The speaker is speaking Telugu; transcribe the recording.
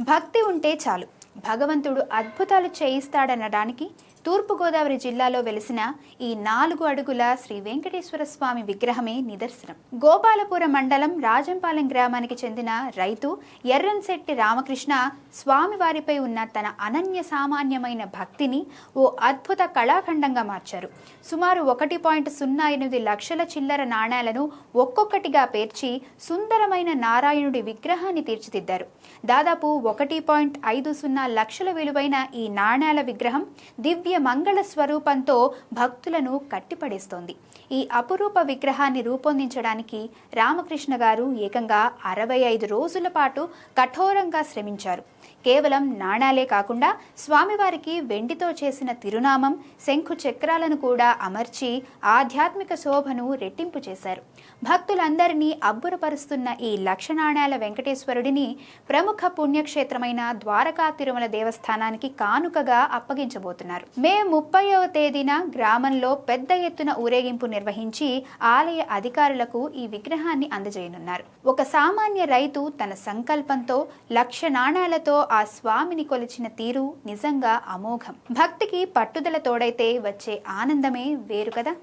భక్తి ఉంటే చాలు భగవంతుడు అద్భుతాలు చేయిస్తాడనడానికి తూర్పుగోదావరి జిల్లాలో వెలిసిన ఈ 4 అడుగుల శ్రీ వెంకటేశ్వర స్వామి విగ్రహమే నిదర్శనం. గోపాలపురం మండలం రాజంపాలెం గ్రామానికి చెందిన రైతు ఎర్రన్శెట్టి రామకృష్ణ స్వామివారిపై ఉన్న తన అనన్య సామాన్యమైన భక్తిని ఓ అద్భుత కళాఖండంగా మార్చారు. సుమారు 1.08 లక్షల చిల్లర నాణేలను ఒక్కొక్కటిగా పేర్చి సుందరమైన నారాయణుడి విగ్రహాన్ని తీర్చిదిద్దారు. దాదాపు 1.50 లక్షల విలువైన ఈ నాణేల విగ్రహం దివ్య మంగళ స్వరూపంతో భక్తులను కట్టిపడేస్తోంది. ఈ అపురూప విగ్రహాన్ని రూపొందించడానికి రామకృష్ణ గారు ఏకంగా 65 రోజుల పాటు కఠోరంగా శ్రమించారు. కేవలం నాణాలే కాకుండా స్వామివారికి వెండితో చేసిన తిరునామం, శంఖు చక్రాలను కూడా అమర్చి ఆధ్యాత్మిక శోభను రెట్టింపు చేశారు. భక్తులందరినీ అబ్బురపరుస్తున్న ఈ లక్ష నాణేల వెంకటేశ్వరుడిని ప్రముఖ పుణ్యక్షేత్రమైన ద్వారకా తిరుమల దేవస్థానానికి కానుకగా అప్పగించబోతున్నారు. మే 30వ తేదీన గ్రామంలో పెద్ద ఎత్తున ఊరేగింపు నిర్వహించి ఆలయ అధికారులకు ఈ విగ్రహాన్ని అందజేయనున్నారు. ఒక సామాన్య రైతు తన సంకల్పంతో లక్ష నాణేలతో ఆ స్వామిని కొలిచిన తీరు నిజంగా అమోఘం. భక్తికి పట్టుదల తోడైతే వచ్చే ఆనందమే వేరు కదా.